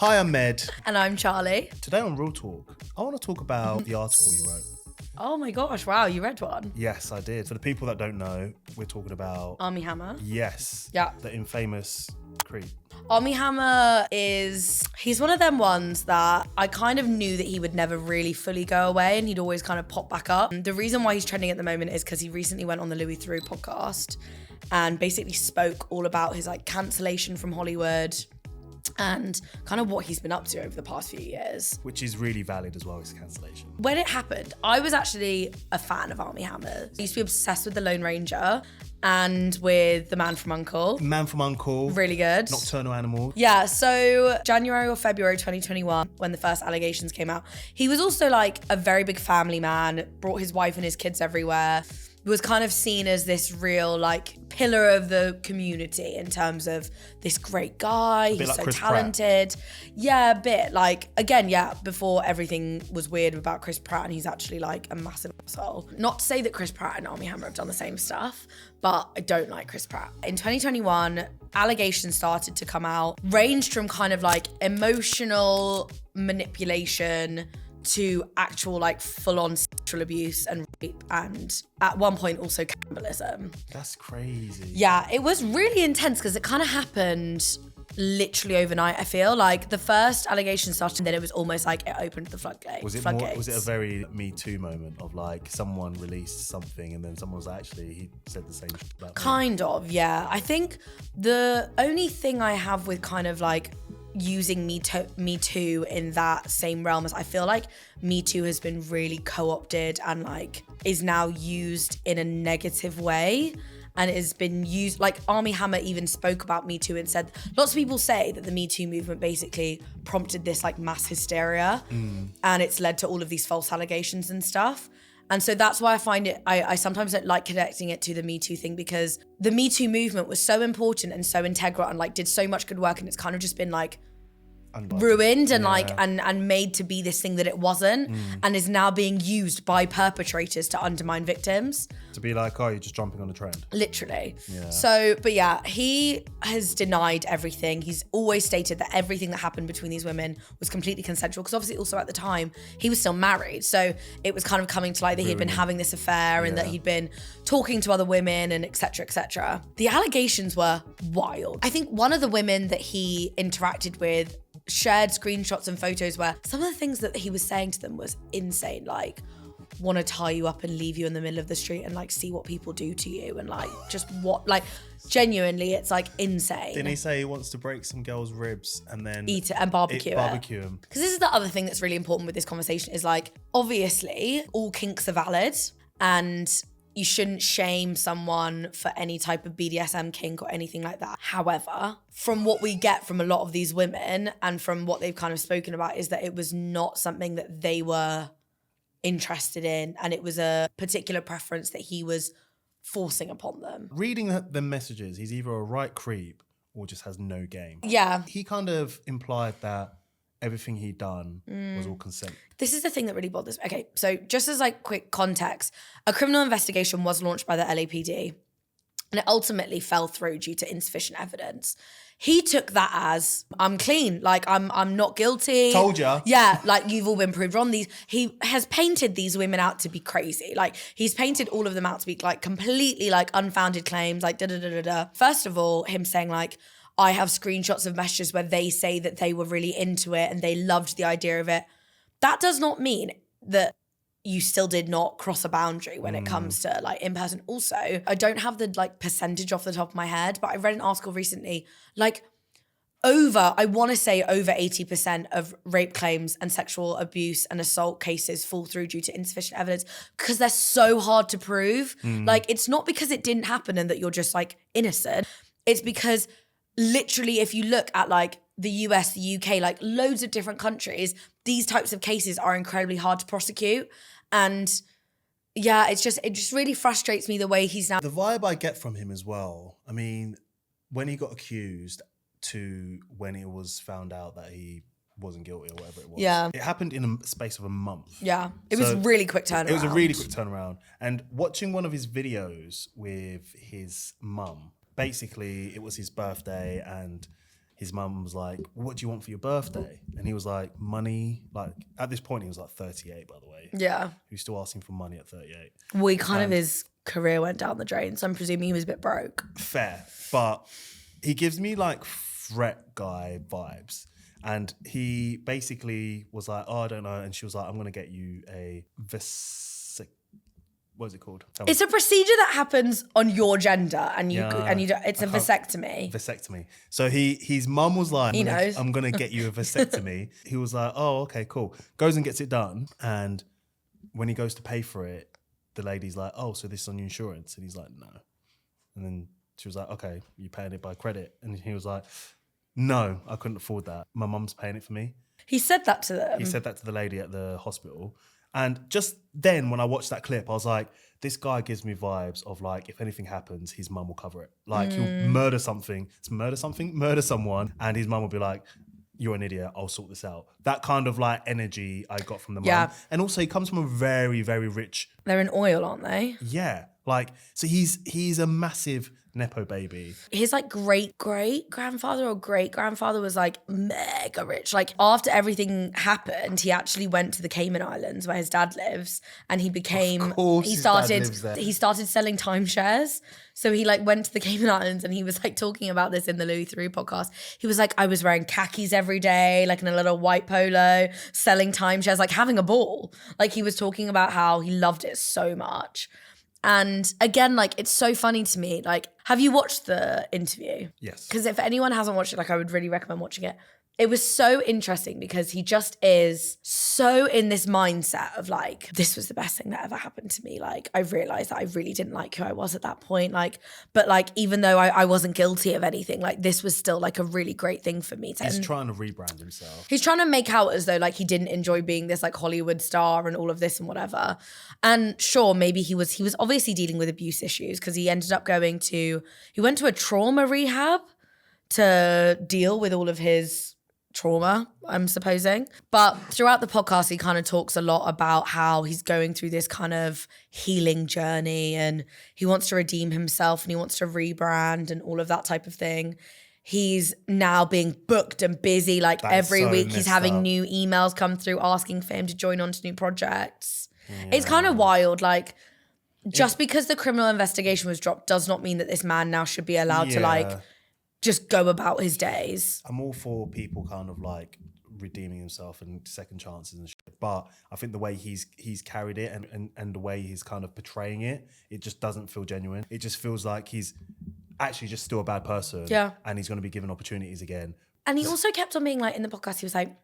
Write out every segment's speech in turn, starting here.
Hi, I'm Med. And I'm Charlie. Today on Real Talk, I want to talk about the article you wrote. Oh my gosh, wow, you read one? Yes, I did. For the people that don't know, we're talking about... Armie Hammer? Yes. Yeah. The infamous creep. Armie Hammer he's one of them ones that I kind of knew that he would never really fully go away and he'd always kind of pop back up. The reason why he's trending at the moment is because he recently went on the Louis Theroux podcast and basically spoke all about his cancellation from Hollywood and kind of what he's been up to over the past few years. Which is really valid as well, his cancellation. When it happened, I was actually a fan of Armie Hammer. I used to be obsessed with The Lone Ranger and with The Man from U.N.C.L.E. Man from U.N.C.L.E. Really good. Nocturnal Animal. Yeah, so January or February 2021, when the first allegations came out, he was also a very big family man, brought his wife and his kids everywhere, was kind of seen as this real pillar of the community in terms of this great guy, he's so talented. Yeah, a bit before everything was weird about Chris Pratt and he's actually a massive asshole. Not to say that Chris Pratt and Armie Hammer have done the same stuff, but I don't like Chris Pratt. In 2021, allegations started to come out, ranged from kind of emotional manipulation to actual full-on sexual abuse and rape, and at one point also cannibalism. That's crazy. Yeah, it was really intense because it kind of happened literally overnight. I feel the first allegation started, and then it was almost it opened the floodgates. Was it a very Me Too moment of someone released something and then someone was he said the same shit about kind of, yeah. I think the only thing I have with kind of using Me Too in that same realm as I feel Me Too has been really co-opted and is now used in a negative way and has been used, Armie Hammer even spoke about Me Too and said, lots of people say that the Me Too movement basically prompted this mass hysteria and it's led to all of these false allegations and stuff. And so that's why I find it, I sometimes don't like connecting it to the Me Too thing because the Me Too movement was so important and so integral and did so much good work and it's kind of just been ruined and and made to be this thing that it wasn't and is now being used by perpetrators to undermine victims. To be oh, you're just jumping on a trend. Literally. Yeah. So, but yeah, he has denied everything. He's always stated that everything that happened between these women was completely consensual because obviously also at the time he was still married. So it was kind of coming to light that he'd been having this affair and that he'd been talking to other women and et cetera, et cetera. The allegations were wild. I think one of the women that he interacted with shared screenshots and photos where some of the things that he was saying to them was insane, want to tie you up and leave you in the middle of the street and see what people do to you and just what genuinely it's insane. Didn't he say he wants to break some girls' ribs and then eat it and barbecue them? Because this is the other thing that's really important with this conversation is obviously all kinks are valid and you shouldn't shame someone for any type of BDSM kink or anything like that. However, from what we get from a lot of these women and from what they've kind of spoken about is that it was not something that they were interested in and it was a particular preference that he was forcing upon them. Reading the messages, he's either a right creep or just has no game. Yeah. He kind of implied that everything he'd done was all consent. This is the thing that really bothers me. Okay, so just as quick context, a criminal investigation was launched by the LAPD and it ultimately fell through due to insufficient evidence. He took that as, I'm clean, I'm not guilty. Told ya. Yeah, you've all been proved wrong. He has painted these women out to be crazy. He's painted all of them out to be completely unfounded claims, da-da-da-da-da. First of all, him saying I have screenshots of messages where they say that they were really into it and they loved the idea of it. That does not mean that you still did not cross a boundary when it comes to in person. Also, I don't have the percentage off the top of my head, but I read an article recently, I want to say over 80% of rape claims and sexual abuse and assault cases fall through due to insufficient evidence because they're so hard to prove. It's not because it didn't happen and that you're just innocent. It's because literally, if you look at the US, the UK, loads of different countries, these types of cases are incredibly hard to prosecute. And yeah, it just really frustrates me the way he's now. The vibe I get from him as well, I mean, when he got accused to when it was found out that he wasn't guilty or whatever it was. Yeah. It happened in a space of a month. Yeah. It was really quick turnaround. It was a really quick turnaround. And watching one of his videos with his mum, basically it was his birthday and his mum was like, what do you want for your birthday? And he was like, money. Like at this point, he was like 38, by the way. Yeah. He was still asking for money at 38. Well, his career went down the drain, so I'm presuming he was a bit broke. Fair. But he gives me like fret guy vibes. And he basically was like, oh, I don't know. And she was like, I'm going to get you a what is it called? It's a procedure that happens on your gender, and it's a vasectomy. Vasectomy. So his mum was like, he knows. I'm going to get you a vasectomy. He was like, oh, okay, cool. Goes and gets it done. And when he goes to pay for it, the lady's like, oh, so this is on your insurance? And he's like, no. And then she was like, okay, you're paying it by credit. And he was like, no, I couldn't afford that. My mum's paying it for me. He said that to them. He said that to the lady at the hospital. And just then when I watched that clip, I was like, this guy gives me vibes of like, if anything happens, his mum will cover it. Like he'll murder someone, and his mum will be like, you're an idiot, I'll sort this out. That kind of like energy I got from the mum. And also he comes from a very, very rich... They're in oil, aren't they? Yeah. Like, so he's a massive Nepo baby. His like great-grandfather or great-grandfather was like mega rich. Like after everything happened, he actually went to the Cayman Islands where his dad lives, and he became, Of course his dad lives there. He started selling timeshares. So he like went to the Cayman Islands, and he was like talking about this in the Louis Theroux podcast. He was like, I was wearing khakis every day, like in a little white polo, selling timeshares, like having a ball. Like he was talking about how he loved it so much. And again, like, it's so funny to me. Like, have you watched the interview? Yes. Because if anyone hasn't watched it, like, I would really recommend watching it. It was so interesting because he just is so in this mindset of like, this was the best thing that ever happened to me. Like, I realized that I really didn't like who I was at that point. Like, but like, even though I wasn't guilty of anything, like this was still like a really great thing for me. He's trying to rebrand himself. He's trying to make out as though like he didn't enjoy being this like Hollywood star and all of this and whatever. And sure, maybe he was obviously dealing with abuse issues because he ended up he went to a trauma rehab to deal with all of his trauma, I'm supposing. But throughout the podcast, he kind of talks a lot about how he's going through this kind of healing journey and he wants to redeem himself and he wants to rebrand and all of that type of thing. He's now being booked and busy. Like every week he's having new emails come through asking for him to join on to new projects. Yeah. It's kind of wild. Like just because the criminal investigation was dropped does not mean that this man now should be allowed to like just go about his days. I'm all for people kind of like redeeming himself and second chances and shit. But I think the way he's carried it and the way he's kind of portraying it, it just doesn't feel genuine. It just feels like he's actually just still a bad person. Yeah. And he's going to be given opportunities again. And he also kept on being like, in the podcast, he was like,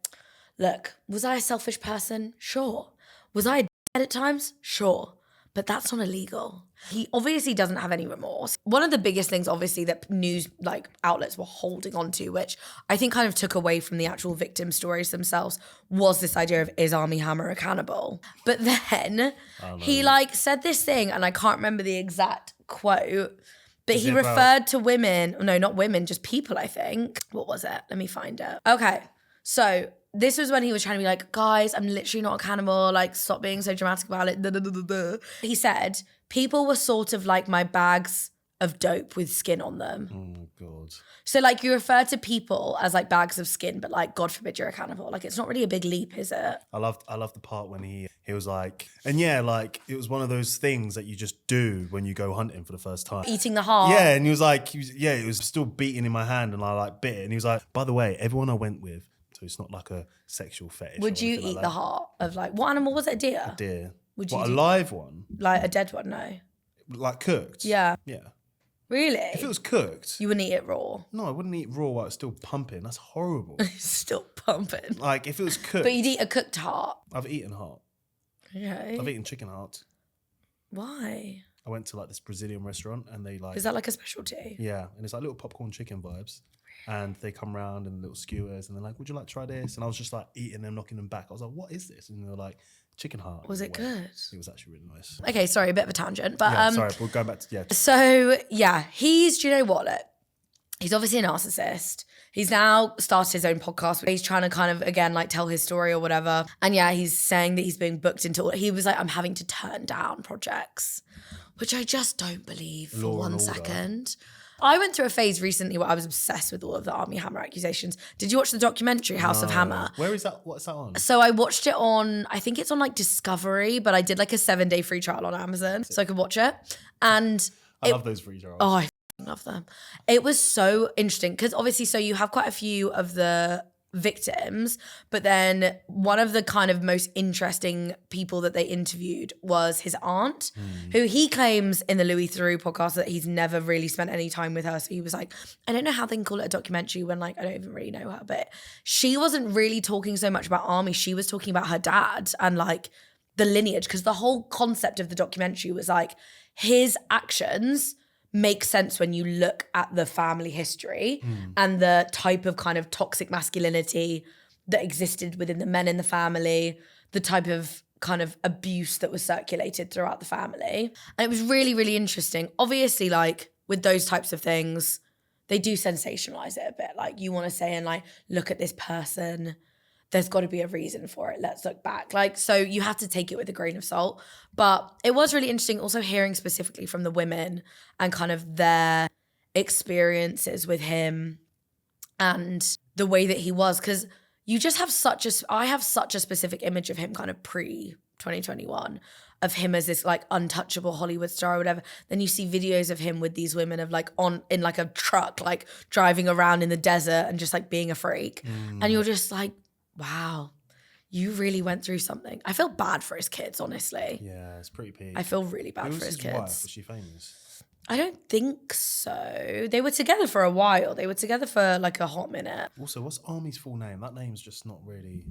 look, was I a selfish person? Sure. Was I a d***head at times? Sure. But that's not illegal. He obviously doesn't have any remorse. One of the biggest things, obviously, that news like outlets were holding on to, which I think kind of took away from the actual victim stories themselves, was this idea of, is Armie Hammer a cannibal? But then he like said this thing, and I can't remember the exact quote, but he referred to women, no, not women, just people, I think. What was it? Let me find it. Okay, so this was when he was trying to be like, guys, I'm literally not a cannibal. Like, stop being so dramatic about it. He said, people were sort of like my bags of dope with skin on them. Oh, God. So, like, you refer to people as, like, bags of skin, but, like, God forbid you're a cannibal. Like, it's not really a big leap, is it? I love the part when he was like, and yeah, like, it was one of those things that you just do when you go hunting for the first time. Eating the heart. Yeah, and he was like, it was still beating in my hand, and I, like, bit it. And he was like, by the way, everyone I went with, so it's not like a sexual fetish. Would you eat the heart of like, what animal was it? A deer? A deer. Would you a live one? Like a dead one, no. Like cooked? Yeah. Yeah. Really? If it was cooked. You wouldn't eat it raw? No, I wouldn't eat raw while it's still pumping. That's horrible. Still pumping? Like if it was cooked. But you'd eat a cooked heart? I've eaten heart. Okay. I've eaten chicken heart. Why? I went to like this Brazilian restaurant and they like... Is that like a specialty? Yeah. And it's like little popcorn chicken vibes. And they come around and little skewers and they're like, would you like to try this? And I was just like eating them, knocking them back. I was like, what is this? And they were like, chicken heart. Was it good? It was actually really nice. Okay, sorry, a bit of a tangent. But yeah, sorry, we'll go back to, yeah. So, yeah, do you know what? Look, he's obviously a narcissist. He's now started his own podcast where he's trying to kind of, again, like tell his story or whatever. And yeah, he's saying that he's being booked into, he was like, I'm having to turn down projects, which I just don't believe for 1 second. I went through a phase recently where I was obsessed with all of the Armie Hammer accusations. Did you watch the documentary House of Hammer? Where is that? What's that on? So I watched it on, I think it's on like Discovery, but I did like a 7-day free trial on Amazon so I could watch it. And I love those free trials. Oh, I love them. It was so interesting because obviously, so you have quite a few of the victims, but then one of the kind of most interesting people that they interviewed was his aunt, who he claims in the Louis Theroux podcast that he's never really spent any time with her. So he was like, I don't know how they can call it a documentary when like I don't even really know her, but she wasn't really talking so much about Armie. She was talking about her dad and like the lineage, because the whole concept of the documentary was like his actions make sense when you look at the family history and the type of kind of toxic masculinity that existed within the men in the family, the type of kind of abuse that was circulated throughout the family. And it was really, really interesting. Obviously, like with those types of things, they do sensationalize it a bit. Like you want to say and like, look at this person, there's got to be a reason for it. Let's look back. Like, so you have to take it with a grain of salt. But it was really interesting also hearing specifically from the women and kind of their experiences with him and the way that he was. Because you just have I have such a specific image of him kind of pre-2021 of him as this like untouchable Hollywood star or whatever. Then you see videos of him with these women of like in like a truck, like driving around in the desert and just like being a freak. And you're just like, wow, you really went through something. I feel bad for his kids, honestly. Yeah, it's pretty peak. I feel really bad Who for his was kids. wife? Was she famous? I don't think so. They were together for a while. They were together for like a hot minute. Also, what's Armie's full name? That name's just not really...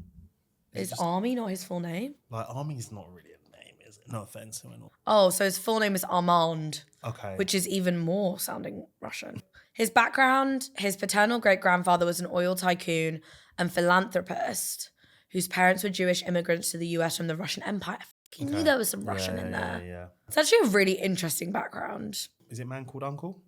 Is Armie not his full name? Like, Armie's not really a name, is it? No offense to him. Oh, so his full name is Armand. Okay. Which is even more sounding Russian. His background, his paternal great-grandfather was an oil tycoon and philanthropist whose parents were Jewish immigrants to the US from the Russian Empire. I knew there was some Russian in there. Yeah. It's actually a really interesting background. Is it Man Called Uncle?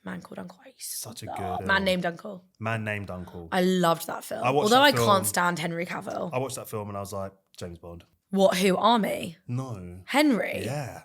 Man Called Uncle. I used to Such a love good that. film. Man Named Uncle. Man Named Uncle. I loved that film. I watched Although that I film. can't stand Henry Cavill. I watched that film and I was like, James Bond. What, who? Armie? No. Henry? Yeah.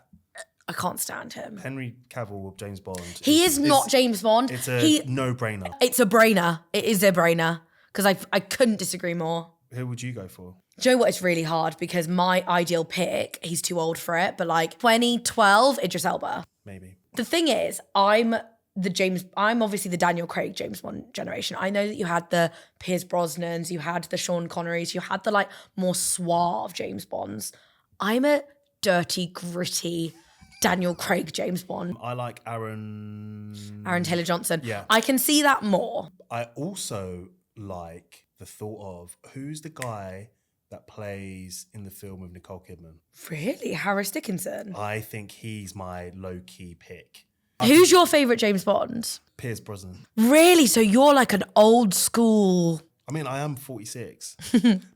I can't stand him. Henry Cavill with James Bond. He is not James Bond. It's a no-brainer. It's a brainer. It is a brainer. Because I couldn't disagree more. Who would you go for? Do you know what? It's really hard because my ideal pick, he's too old for it, but like 2012, Idris Elba. Maybe. The thing is, I'm obviously the Daniel Craig James Bond generation. I know that you had the Pierce Brosnans, you had the Sean Connerys, you had the like more suave James Bonds. I'm a dirty, gritty Daniel Craig James Bond. I like Aaron Taylor Johnson. Yeah. I can see that more. I also like the thought of who's the guy that plays in the film with Nicole Kidman. Really? Harris Dickinson? I think he's my low-key pick. Who's your favourite James Bond? Pierce Brosnan. Really? So you're like an old school... I mean, I am 46,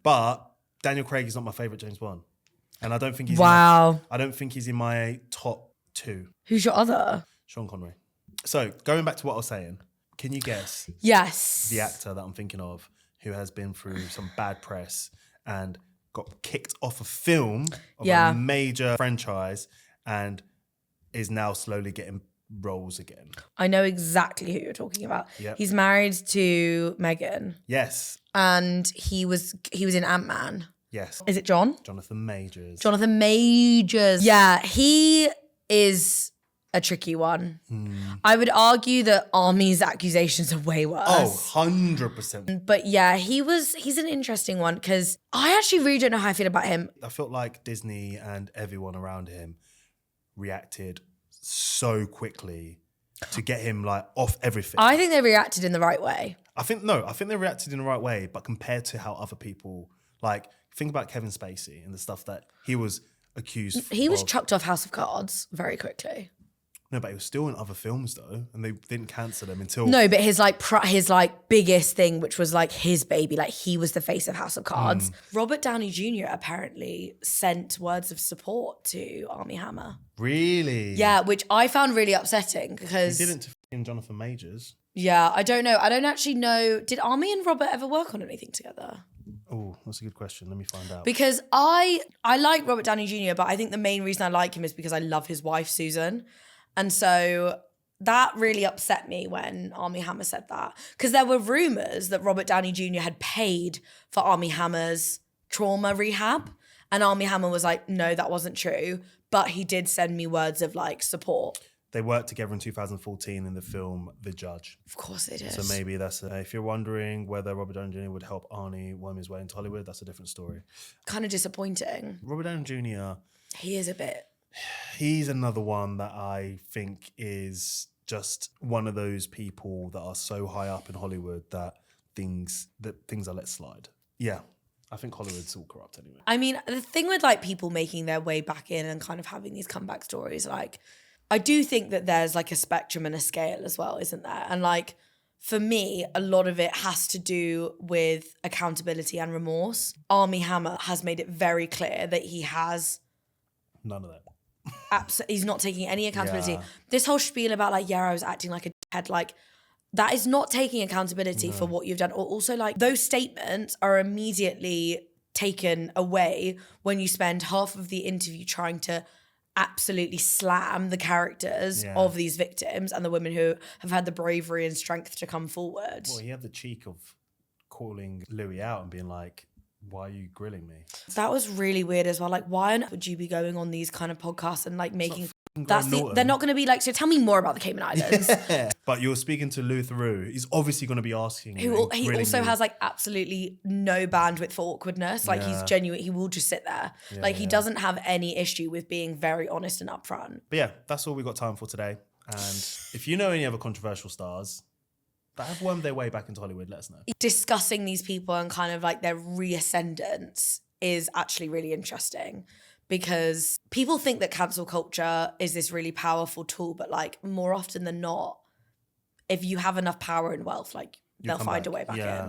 but Daniel Craig is not my favourite James Bond. And I don't think he's I don't think he's in my top 2. Who's your other? Sean Connery. So, going back to what I was saying, can you guess Yes. the actor that I'm thinking of who has been through some bad press and got kicked off a film of a major franchise and is now slowly getting roles again? I know exactly who you're talking about. Yep. He's married to Megan. Yes. And he was in Ant-Man. Yes. Is it John? Jonathan Majors. Jonathan Majors. Yeah, he is a tricky one. I would argue that Armie's accusations are way worse. Oh, 100%. But yeah, he's an interesting one because I actually really don't know how I feel about him. I felt like Disney and everyone around him reacted so quickly to get him like off everything. I think they reacted in the right way. I think they reacted in the right way, but compared to how other people, like, think about Kevin Spacey and the stuff that he was accused of. He was chucked off House of Cards very quickly. No, but he was still in other films though, and they didn't cancel him until... No, but his biggest thing, which was like his baby, like he was the face of House of Cards. Robert Downey Jr. apparently sent words of support to Armie Hammer. Really? Yeah, which I found really upsetting because... He didn't to f***ing Jonathan Majors. Yeah, I don't know. I don't actually know. Did Armie and Robert ever work on anything together? Oh, that's a good question. Let me find out. Because I like Robert Downey Jr., but I think the main reason I like him is because I love his wife, Susan. And so that really upset me when Armie Hammer said that. Because there were rumours that Robert Downey Jr. had paid for Armie Hammer's trauma rehab. And Armie Hammer was like, no, that wasn't true. But he did send me words of like support. They worked together in 2014 in the film The Judge. Of course they did. So maybe that's if you're wondering whether Robert Downey Jr. would help Arnie worm his way into Hollywood, that's a different story. Kind of disappointing. Robert Downey Jr. He is a bit. He's another one that I think is just one of those people that are so high up in Hollywood that things are let slide. Yeah. I think Hollywood's all corrupt anyway. I mean, the thing with like people making their way back in and kind of having these comeback stories, like I do think that there's like a spectrum and a scale as well, isn't there? And like for me, a lot of it has to do with accountability and remorse. Armie Hammer has made it very clear that he has none of that. He's not taking any accountability. Yeah. This whole spiel about like, yeah, I was acting like a head, like that is not taking accountability for what you've done. Or also like those statements are immediately taken away when you spend half of the interview trying to absolutely slam the characters of these victims and the women who have had the bravery and strength to come forward. Well, he had the cheek of calling Louis out and being like, why are you grilling me? That was really weird as well. Like, why on earth would you be going on these kind of podcasts and like making... They're not going to be like, so tell me more about the Cayman Islands. Yeah. But you're speaking to Louis Theroux. He's obviously going to be asking he also has like absolutely no bandwidth for awkwardness. Like he's genuine. He will just sit there. He doesn't have any issue with being very honest and upfront. But yeah, that's all we got time for today. And if you know any other controversial stars that have wormed their way back into Hollywood, let us know. Discussing these people and kind of like their reascendance is actually really interesting. Because people think that cancel culture is this really powerful tool, but like more often than not, if you have enough power and wealth, like they'll find a way back in.